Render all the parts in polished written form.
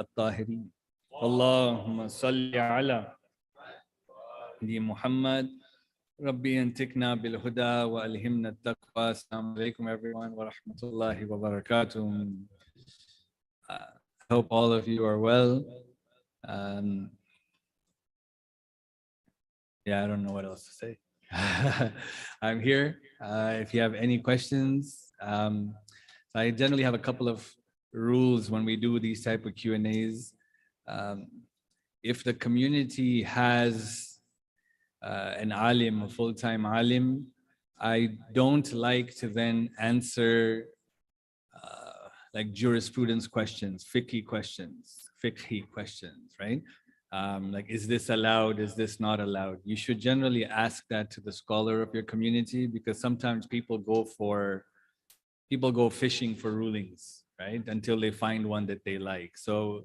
الطاهرين اللهم صل على محمد ربي انتقنا بالهدى وألهمنا التقوى. Assalamu alaikum everyone wa rahmatullahi wa barakatuh. I hope all of you are well. Yeah, I don't know what else to say. I'm here. If you have any questions, I generally have a couple of rules when we do these type of Q&As. If the community has an alim, a full-time alim, I don't like to then answer like jurisprudence questions, fiqhi questions, right? Like, is this allowed? Is this not allowed? You should generally ask that to the scholar of your community, because sometimes people go fishing for rulings, right? Until they find one that they like. So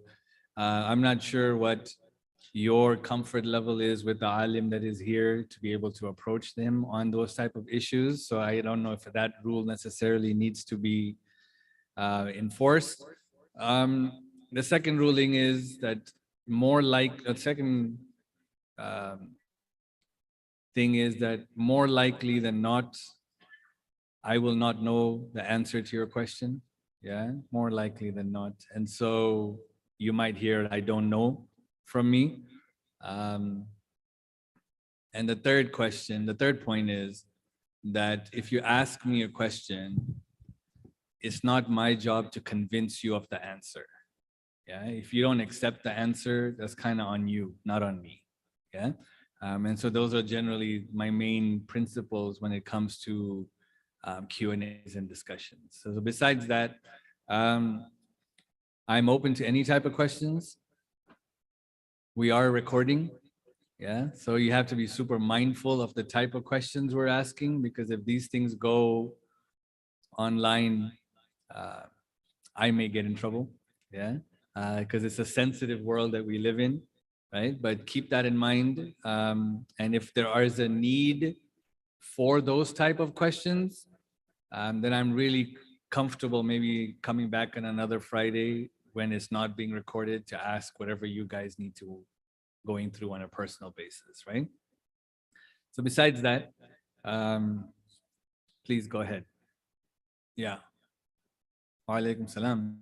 I'm not sure what your comfort level is with the alim that is here to be able to approach them on those type of issues. So I don't know if that rule necessarily needs to be enforced. The second ruling is that thing is that more likely than not, I will not know the answer to your question. Yeah, more likely than not. And so you might hear, I don't know, from me. And the third point is that if you ask me a question, it's not my job to convince you of the answer. Yeah, if you don't accept the answer, that's kind of on you, not on me. Yeah, and so those are generally my main principles when it comes to Q&As and discussions. So besides that, I'm open to any type of questions. We are recording. Yeah, so you have to be super mindful of the type of questions we're asking, because if these things go online, I may get in trouble. Yeah, because it's a sensitive world that we live in, right? But keep that in mind. And if there is a need for those type of questions, then I'm really comfortable maybe coming back on another Friday when it's not being recorded to ask whatever you guys need to going through on a personal basis, right? So besides that, please go ahead. Yeah. Wa alaikum salam.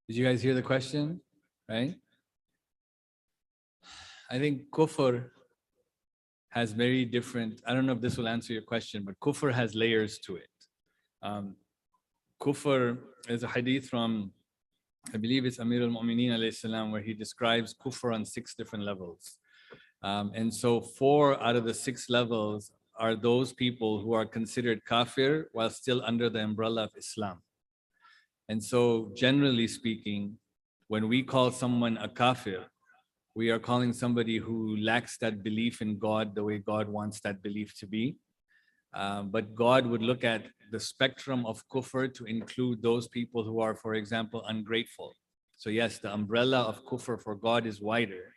Did you guys hear the question? Right? I think kufr has very different, I don't know if this will answer your question, but kufr has layers to it. Kufr is a hadith from, I believe it's Amir al-Mu'mineen alayhi salam, where he describes kufr on 6 different levels. And so 4 out of the 6 levels are those people who are considered kafir while still under the umbrella of Islam. And so generally speaking, when we call someone a kafir, we are calling somebody who lacks that belief in God the way God wants that belief to be. But God would look at the spectrum of kufr to include those people who are, for example, ungrateful. So yes, the umbrella of kufr for God is wider,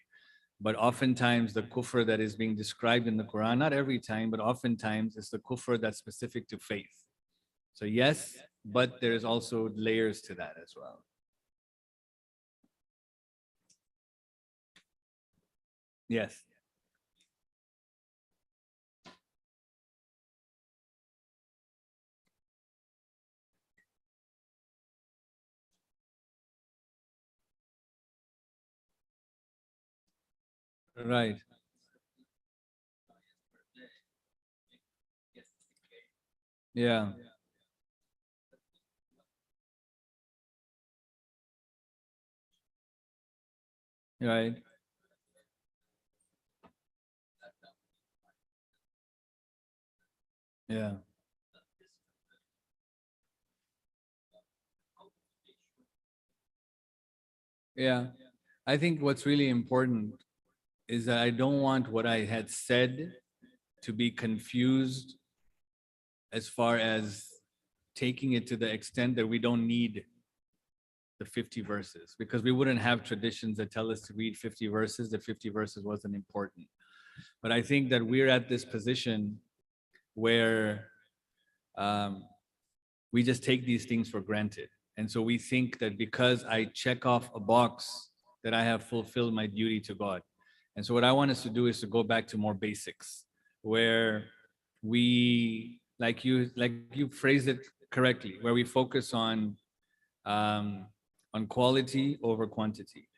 but oftentimes the kufr that is being described in the Quran, not every time, but oftentimes it's the kufr that's specific to faith. So yes, but there's also layers to that as well. Yes. Right. Yeah. Right. Yeah. Yeah. I think what's really important is that I don't want what I had said to be confused as far as taking it to the extent that we don't need the 50 verses, because we wouldn't have traditions that tell us to read 50 verses, that 50 verses wasn't important. But I think that we're at this position where we just take these things for granted. And so we think that because I check off a box, that I have fulfilled my duty to God. And so what I want us to do is to go back to more basics, where we, like you phrased it correctly, where we focus on quality over quantity,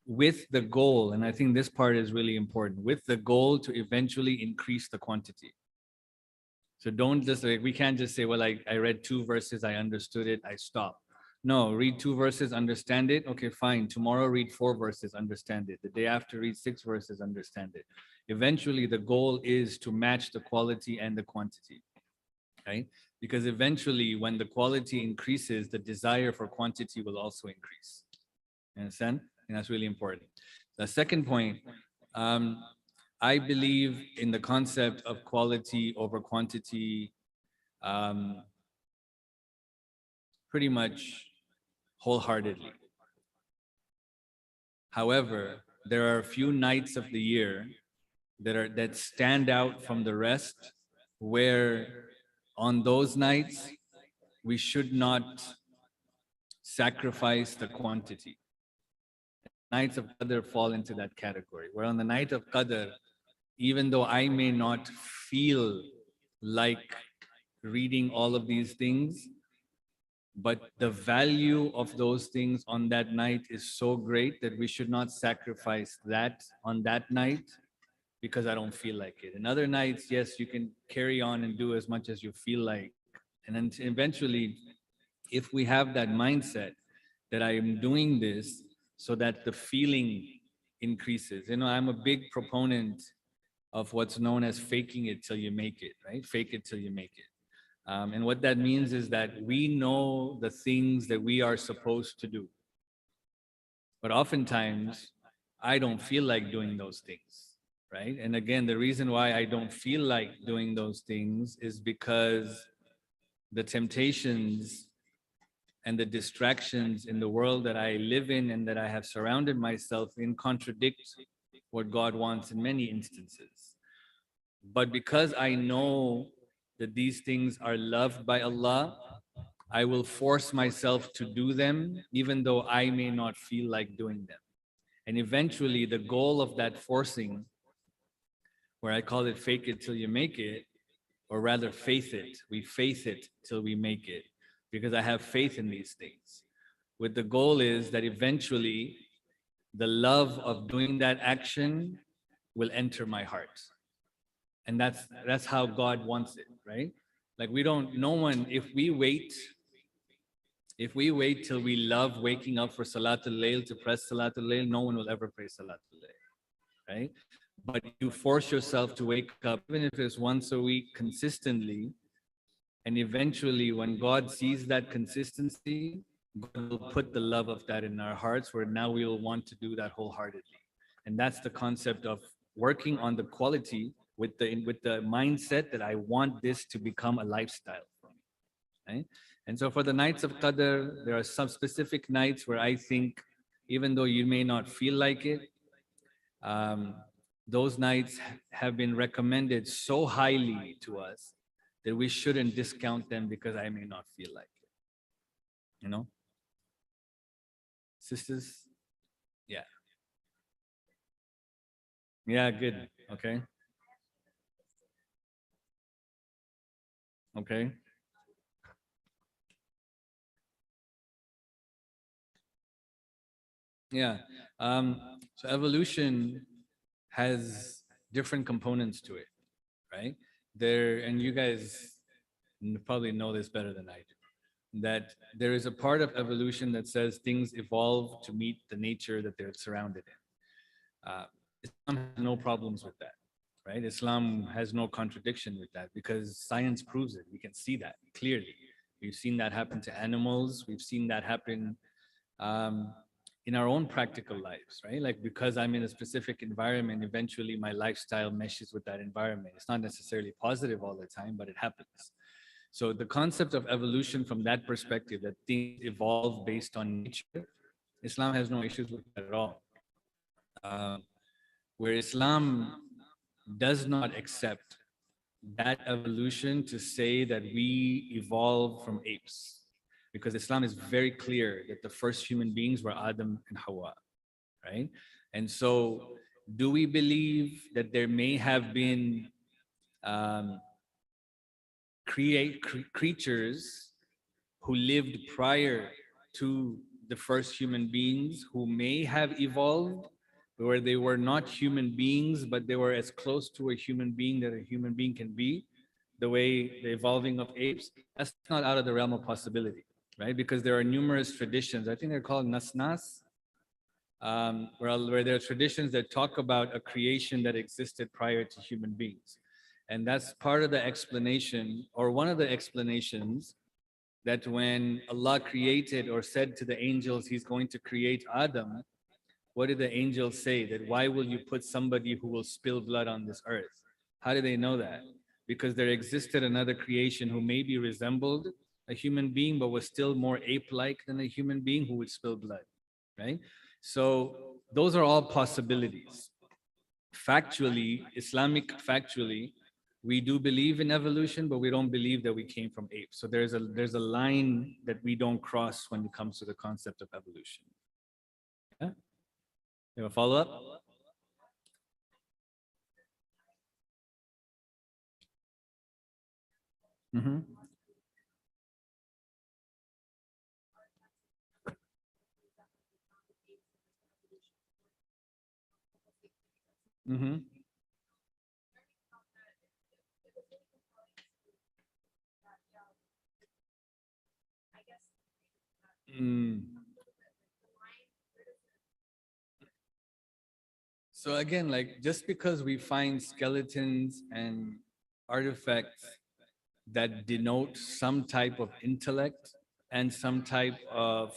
with the goal, and I think this part is really important, with the goal to eventually increase the quantity. So don't just, like, we can't just say, well, I read 2 verses, I understood it, I stop. No, read 2 verses, understand it. Okay, fine. Tomorrow read 4 verses, understand it. The day after read 6 verses, understand it. Eventually, the goal is to match the quality and the quantity, right? Because eventually, when the quality increases, the desire for quantity will also increase. You understand? And that's really important. The second point, I believe in the concept of quality over quantity pretty much wholeheartedly. However, there are a few nights of the year that stand out from the rest, where on those nights we should not sacrifice the quantity. Nights of Qadr fall into that category, where on the night of Qadr, even though I may not feel like reading all of these things, but the value of those things on that night is so great that we should not sacrifice that on that night because I don't feel like it. In other nights, yes, you can carry on and do as much as you feel like. And then eventually, if we have that mindset that I am doing this so that the feeling increases. You know, I'm a big proponent of what's known as faking it till you make it, right? Fake it till you make it. And what that means is that we know the things that we are supposed to do. But oftentimes, I don't feel like doing those things, right? And again, the reason why I don't feel like doing those things is because the temptations and the distractions in the world that I live in and that I have surrounded myself in contradict what God wants in many instances. But because I know that these things are loved by Allah, I will force myself to do them, even though I may not feel like doing them. And eventually, the goal of that forcing, where I call it fake it till you make it, or rather faith it, we faith it till we make it, because I have faith in these things. With the goal is that eventually the love of doing that action will enter my heart. And that's how God wants it, right? Like no one, if we wait till we love waking up for Salatul Layl to press Salatul Layl, no one will ever pray Salatul Layl, right? But you force yourself to wake up, even if it's once a week consistently, and eventually when God sees that consistency, God will put the love of that in our hearts, where now we will want to do that wholeheartedly. And that's the concept of working on the quality with the mindset that I want this to become a lifestyle for me, right? And so for the nights of Qadr, there are some specific nights where I think, even though you may not feel like it, those nights have been recommended so highly to us that we shouldn't discount them because I may not feel like it. You know? Sisters? Yeah. Yeah, good. Okay. Okay. Yeah. So evolution has different components to it, right? And you guys probably know this better than I do, that there is a part of evolution that says things evolve to meet the nature that they're surrounded in. Islam has no problems with that, right? Islam has no contradiction with that because science proves it. We can see that clearly. We've seen that happen to animals. We've seen that happen in our own practical lives, right? Like, because I'm in a specific environment, eventually my lifestyle meshes with that environment. It's not necessarily positive all the time, but it happens. So the concept of evolution from that perspective, that things evolve based on nature, Islam has no issues with that at all. Where Islam does not accept that evolution to say that we evolved from apes. Because Islam is very clear that the first human beings were Adam and Hawa, right? And so, do we believe that there may have been um, creatures who lived prior to the first human beings who may have evolved, where they were not human beings, but they were as close to a human being that a human being can be, the way the evolving of apes? That's not out of the realm of possibility, right? Because there are numerous traditions. I think they're called nasnas, where there are traditions that talk about a creation that existed prior to human beings. And that's part of the explanation, or one of the explanations, that when Allah created or said to the angels, He's going to create Adam, what did the angels say? That why will you put somebody who will spill blood on this earth? How do they know that? Because there existed another creation who maybe resembled a human being, but was still more ape-like than a human being who would spill blood, right? So those are all possibilities. Factually, factually, we do believe in evolution, but we don't believe that we came from apes. So there's a line that we don't cross when it comes to the concept of evolution. Yeah? You have a follow-up? Mm-hmm. Mm-hmm. Mm. So again, like just because we find skeletons and artifacts that denote some type of intellect and some type of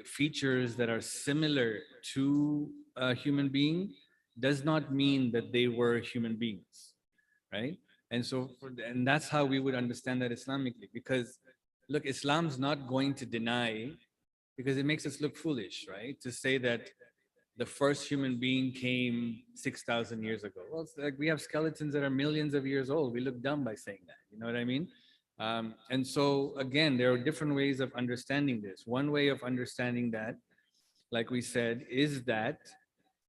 features that are similar to a human being does not mean that they were human beings, right? And so, and that's how we would understand that Islamically. Because look, Islam's not going to deny, because it makes us look foolish, right? To say that the first human being came 6,000 years ago. Well, it's like we have skeletons that are millions of years old. We look dumb by saying that. You know what I mean? And so, again, there are different ways of understanding this. One way of understanding that, like we said, is that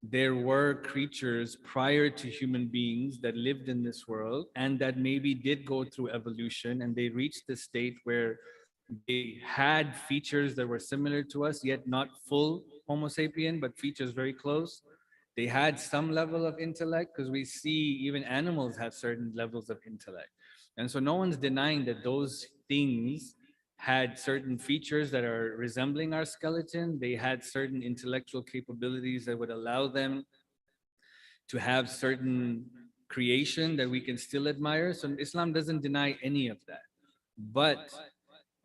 there were creatures prior to human beings that lived in this world and that maybe did go through evolution, and they reached the state where they had features that were similar to us, yet not full Homo sapien, but features very close. They had some level of intellect, because we see even animals have certain levels of intellect. And so no one's denying that those things had certain features that are resembling our skeleton. They had certain intellectual capabilities that would allow them to have certain creation that we can still admire. So Islam doesn't deny any of that. But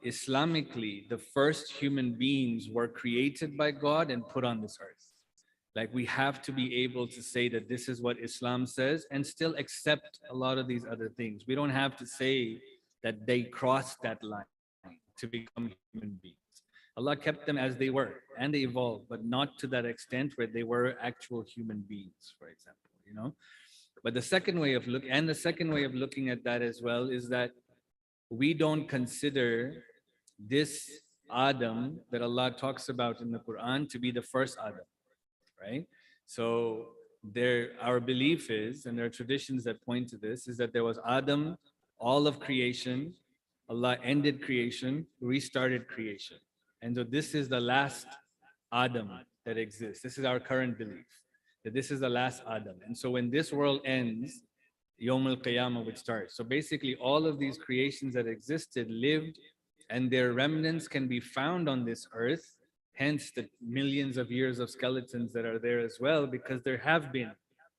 Islamically, the first human beings were created by God and put on this earth. Like we have to be able to say that this is what Islam says and still accept a lot of these other things. We don't have to say that they crossed that line to become human beings. Allah kept them as they were and they evolved, but not to that extent where they were actual human beings, for example, you know. But the second way of looking at that as well is that we don't consider this Adam that Allah talks about in the Quran to be the first Adam, right? So our belief is, and there are traditions that point to this, is that there was Adam, all of creation, Allah ended creation, restarted creation. And so this is the last Adam that exists. This is our current belief, that this is the last Adam. And so when this world ends, Yawm al-Qiyamah would start. So basically all of these creations that existed lived, and their remnants can be found on this earth, hence the millions of years of skeletons that are there as well, because there have been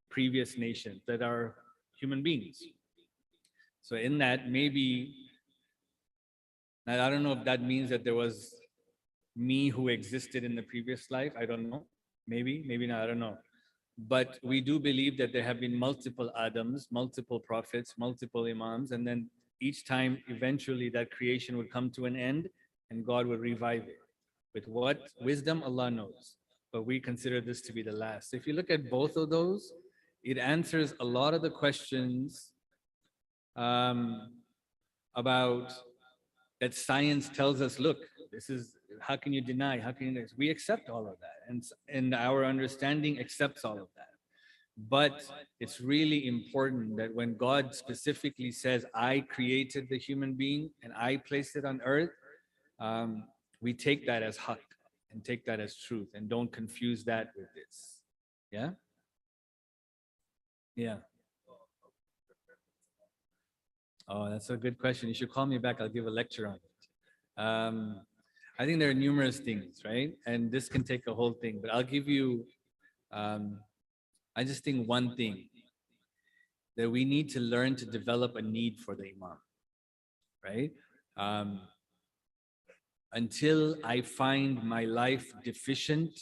previous nations that are human beings. So in that, maybe, I don't know if that means that there was me who existed in the previous life. I don't know. Maybe not. I don't know. But we do believe that there have been multiple Adams, multiple prophets, multiple Imams, and then each time eventually that creation would come to an end and God would revive it. With what wisdom, Allah knows. But we consider this to be the last. So if you look at both of those, it answers a lot of the questions about that science tells us, look, this is, how can you deny? How can you, we accept all of that. And our understanding accepts all of that. But it's really important that when God specifically says, I created the human being and I placed it on earth, we take that as haqq and take that as truth and don't confuse that with this. Yeah? Yeah. Oh, that's a good question. You should call me back. I'll give a lecture on it. I think there are numerous things, right? And this can take a whole thing, but I'll give you, I just think one thing, that we need to learn to develop a need for the Imam, right? Until I find my life deficient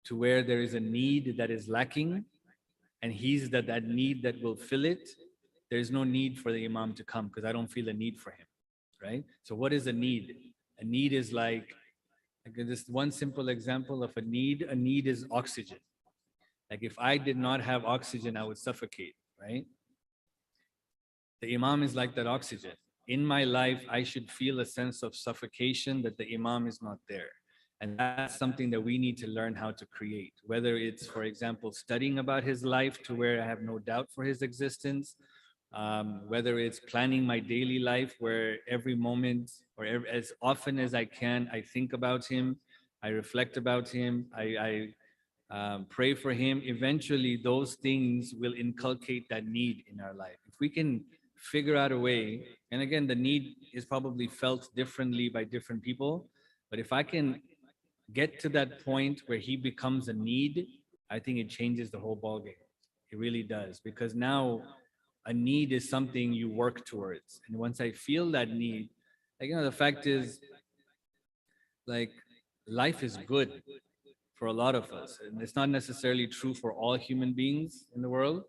to where there is a need that is lacking, and he's that need that will fill it, there's no need for the Imam to come because I don't feel a need for him, right? So what is a need? A need is like this one simple example of a need is oxygen. Like if I did not have oxygen, I would suffocate, right? The Imam is like that oxygen. In my life, I should feel a sense of suffocation that the Imam is not there. And that's something that we need to learn how to create, whether it's, for example, studying about his life to where I have no doubt for his existence, whether it's planning my daily life where every moment or as often as I can, I think about him, I reflect about him, I pray for him. Eventually, those things will inculcate that need in our life. If we can figure out a way, and again, the need is probably felt differently by different people, but if I can get to that point where he becomes a need, I think it changes the whole ballgame. It really does, because now a need is something you work towards. And once I feel that need, like, the fact is, like, life is good for a lot of us. And it's not necessarily true for all human beings in the world,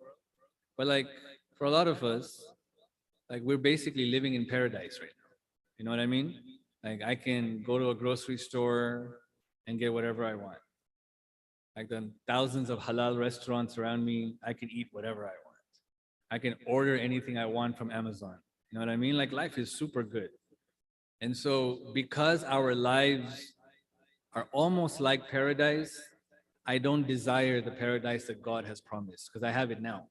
but like for a lot of us, like we're basically living in paradise right now. You know what I mean? Like I can go to a grocery store and get whatever I want. Like the thousands of halal restaurants around me, I can eat whatever I want. I can order anything I want from Amazon. You know what I mean? Like life is super good. And so because our lives are almost like paradise, I don't desire the paradise that God has promised because I have it now.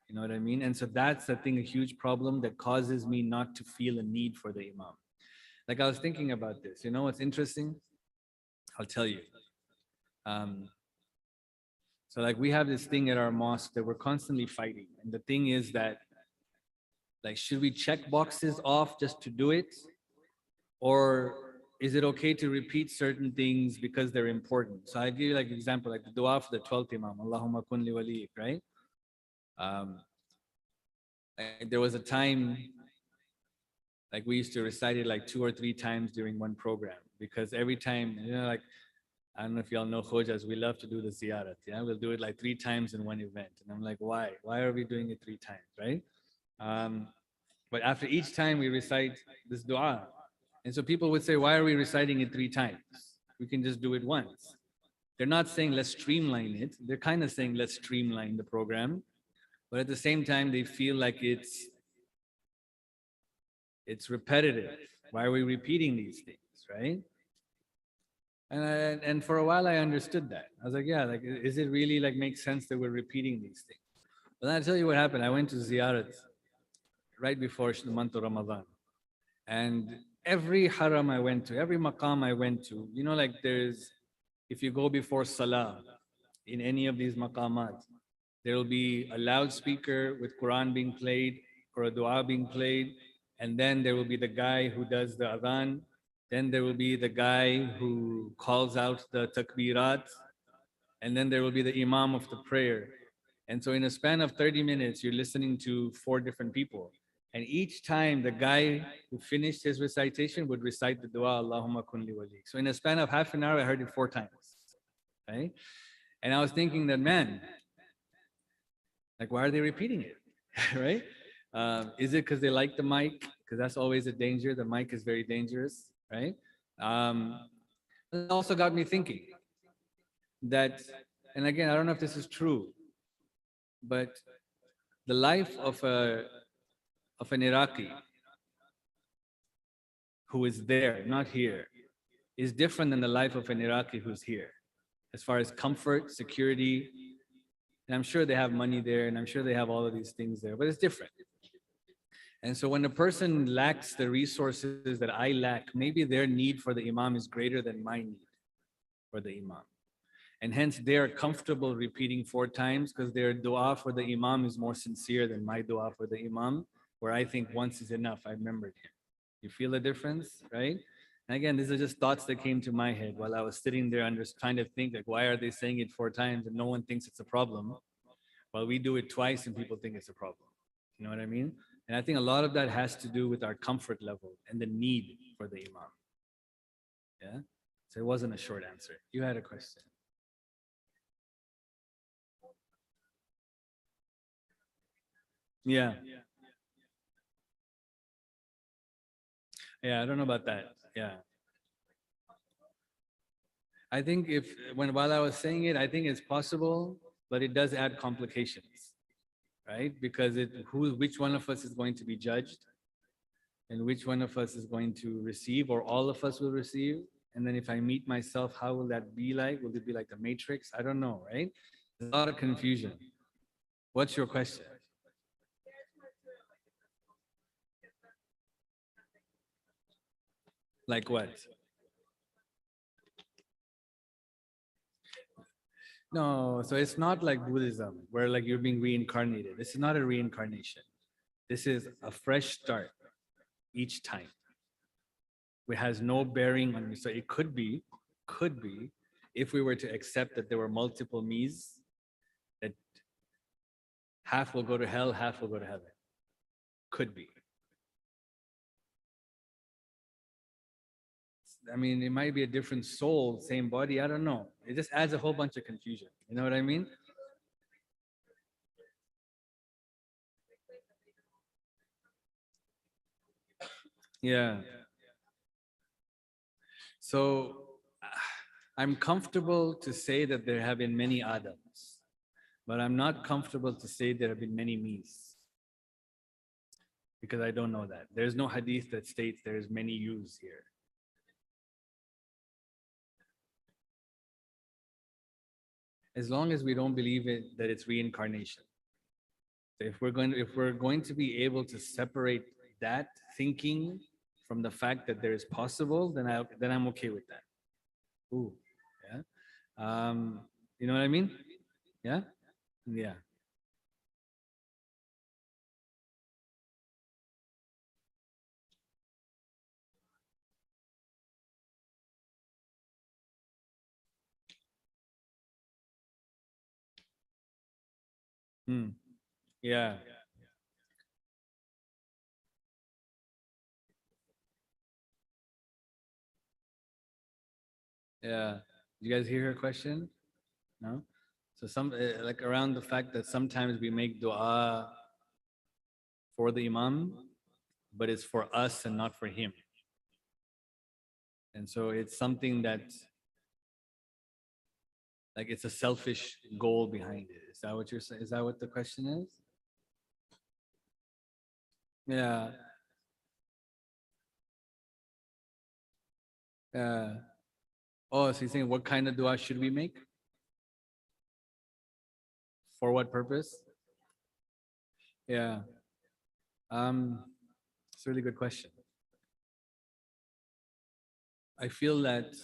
You know what I mean? And so that's, I think, a huge problem that causes me not to feel a need for the Imam. Like I was thinking about this. You know what's interesting? I'll tell you. So like we have this thing at our mosque that we're constantly fighting. And the thing is that, like, should we check boxes off just to do it? Or is it okay to repeat certain things because they're important? So I'll give you like an example, like the dua for the 12th Imam, Allahumma kun li waliyik, right? Like there was a time, like we used to recite it like 2 or 3 times during one program, because every time, like, I don't know if y'all know Khojas, we love to do the ziyarat. Yeah, we'll do it like 3 times in one event. And I'm like, why? Why are we doing it 3 times, right? But after each time we recite this dua. And so people would say, why are we reciting it 3 times? We can just do it once. They're not saying let's streamline it. They're kind of saying let's streamline the program. But at the same time, they feel like it's repetitive. Why are we repeating these things, right? And for a while I understood that. I was like, yeah, like, is it really like make sense that we're repeating these things? But then I'll tell you what happened. I went to ziyarat right before the month of Ramadan. And every haram I went to, every maqam I went to, like there's, if you go before salah in any of these maqamat, there will be a loudspeaker with Quran being played or a dua being played. And then there will be the guy who does the adhan. Then there will be the guy who calls out the takbirat. And then there will be the imam of the prayer. And so in a span of 30 minutes, you're listening to 4 different people. And each time the guy who finished his recitation would recite the dua, Allahumma kun li walik. So in a span of half an hour, I heard it 4 times. Right? And I was thinking that, man, like, why are they repeating it? Right? Is it because they like the mic? Because that's always a danger. The mic is very dangerous, right? It also got me thinking that, and again, I don't know if this is true, But the life of an Iraqi who is there, not here, is different than the life of an Iraqi who's here, as far as comfort, security. And I'm sure they have money there, and I'm sure they have all of these things there, but it's different. And so when a person lacks the resources that I lack, maybe their need for the Imam is greater than my need for the Imam. And hence they are comfortable repeating 4 times because their dua for the Imam is more sincere than my dua for the Imam, where I think once is enough, I remembered him. You feel the difference, right? And again, these are just thoughts that came to my head while I was sitting there and just trying to think, like, why are they saying it 4 times and no one thinks it's a problem? While we do it twice and people think it's a problem. You know what I mean? And I think a lot of that has to do with our comfort level and the need for the Imam. Yeah? So it wasn't a short answer. You had a question. Yeah. Yeah, I don't know about that. Yeah. I think while I was saying it, I think it's possible, but it does add complications, right? Because which one of us is going to be judged, and which one of us is going to receive, or all of us will receive. And then if I meet myself, how will that be like? Will it be like the Matrix? I don't know, right? There's a lot of confusion. What's your question? Like what? No, so it's not like Buddhism, where like you're being reincarnated. This is not a reincarnation. This is a fresh start each time. It has no bearing on me. So it could be, if we were to accept that there were multiple me's, that half will go to hell, half will go to heaven. Could be. I mean, it might be a different soul, same body. I don't know. It just adds a whole bunch of confusion. You know what I mean? Yeah. So I'm comfortable to say that there have been many Adams, but I'm not comfortable to say there have been many me's because I don't know that. There's no hadith that states there's many yous here. As long as we don't believe that it's reincarnation. If we're going to be able to separate that thinking from the fact that there is possible, then I'm okay with that. Ooh, yeah. You know what I mean? Yeah, yeah. Hmm. Yeah, yeah. You guys hear her question? No. So like around the fact that sometimes we make dua for the imam, but it's for us and not for him. And so it's something that like it's a selfish goal behind it. Is that what you're saying? Is that what the question is? Yeah. Yeah. Oh, so you're saying what kind of dua should we make? For what purpose? Yeah. It's a really good question. I feel that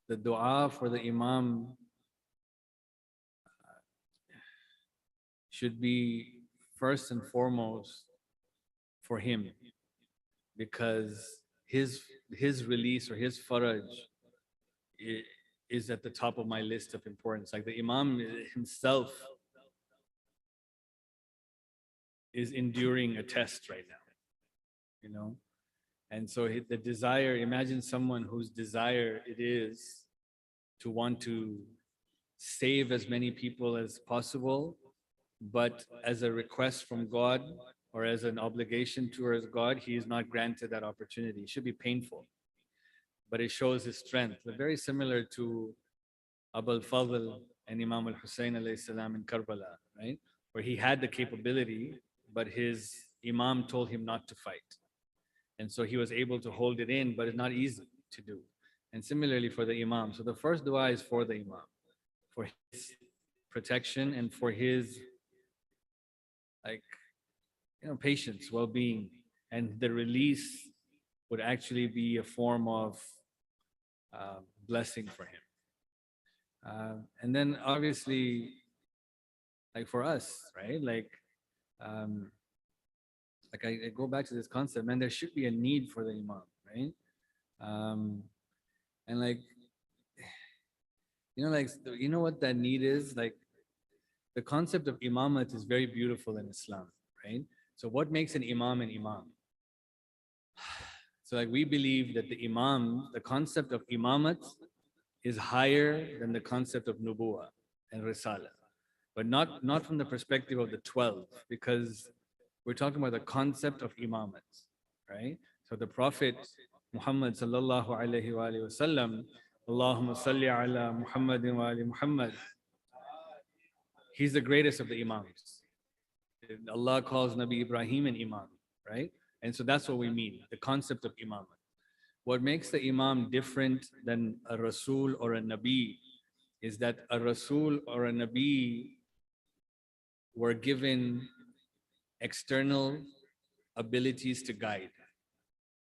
the dua for the imam should be first and foremost for him, because his release or his faraj is at the top of my list of importance. Like the imam himself is enduring a test right now, you know. And so the desire, imagine someone whose desire it is to want to save as many people as possible, but as a request from God or as an obligation towards God, he is not granted that opportunity. It should be painful, but it shows his strength. Very similar to Abul Fadl and Imam al-Hussein alayhi salam in Karbala, right? Where he had the capability, but his Imam told him not to fight. And so he was able to hold it in, but it's not easy to do. And similarly for the Imam. So the first dua is for the Imam, for his protection and for his, like, patience, well-being, and the release would actually be a form of blessing for him. And then obviously, like for us, right? I go back to this concept, man, there should be a need for the Imam, right? And what that need is? Like, the concept of imamat is very beautiful in Islam, right? So what makes an imam an imam? So like we believe that the imam, the concept of imamat is higher than the concept of nubuwa and risala, but not from the perspective of the 12, because we're talking about the concept of imamat, right? So the Prophet Muhammad sallallahu alaihi wasallam, Allahumma salli ala Muhammadin wa ali Muhammad, he's the greatest of the imams. Allah calls Nabi Ibrahim an imam, right? And so that's what we mean, the concept of imam. What makes the imam different than a rasul or a nabi is that a rasul or a nabi were given external abilities to guide.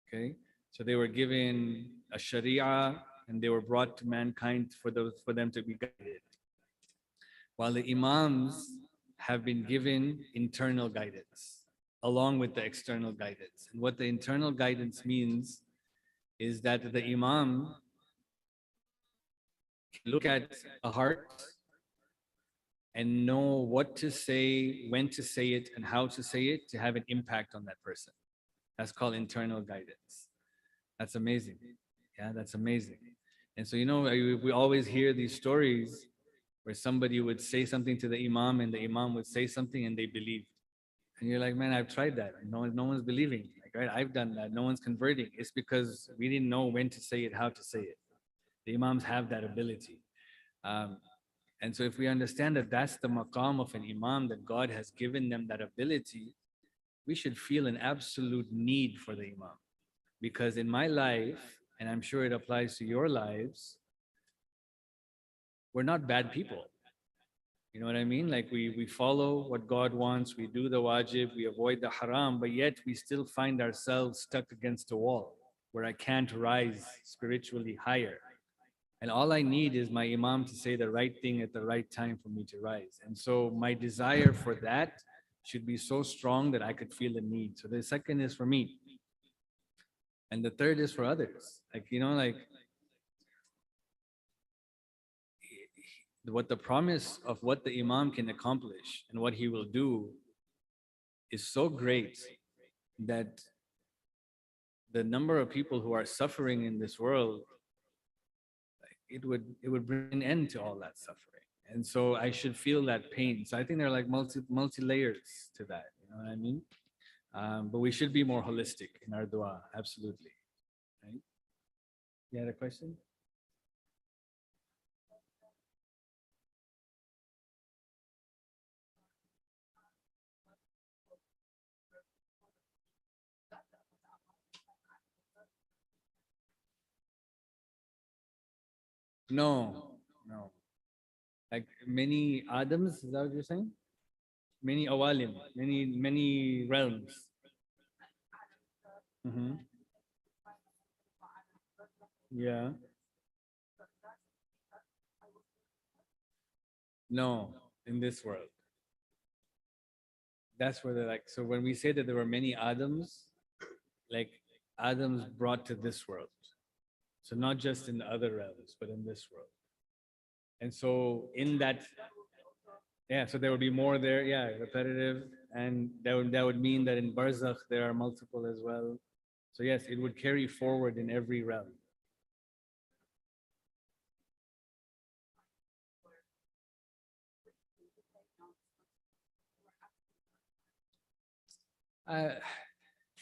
Okay, so they were given a sharia and they were brought to mankind for them to be guided, while the imams have been given internal guidance along with the external guidance. And what the internal guidance means is that the imam can look at a heart and know what to say, when to say it, and how to say it to have an impact on that person. That's called internal guidance. That's amazing. Yeah, that's amazing. And so, we always hear these stories where somebody would say something to the imam and the imam would say something and they believed. And you're like, man, I've tried that. No one's believing. Like, right? I've done that. No one's converting. It's because we didn't know when to say it, how to say it. The imams have that ability. And so if we understand that that's the maqam of an imam, that God has given them that ability, we should feel an absolute need for the imam. Because in my life, and I'm sure it applies to your lives, we're not bad people. You know what I mean? Like we follow what God wants, we do the wajib, we avoid the haram, but yet we still find ourselves stuck against a wall where I can't rise spiritually higher. And all I need is my imam to say the right thing at the right time for me to rise. And so my desire for that should be so strong that I could feel the need. So the second is for me. And the third is for others. What the promise of what the imam can accomplish and what he will do is so great that the number of people who are suffering in this world, it would bring an end to all that suffering. And so I should feel that pain. So I think there are like multi layers to that. You know what I mean? But we should be more holistic in our dua. Absolutely. Right? You had a question? No. Like many Adams, is that what you're saying? Many awalim, many realms. Yeah. No, in this world. That's where they're like, so when we say that there were many Adams, like Adams brought to this world. So not just in the other realms, but in this world. And so in that, yeah, so there would be more there, yeah, repetitive. And that would mean that in Barzakh there are multiple as well. So yes, it would carry forward in every realm.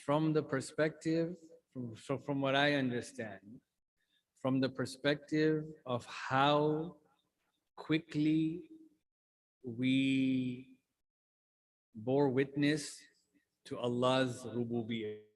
From the perspective, from what I understand, from the perspective of how quickly we bore witness to Allah's rububiyyah.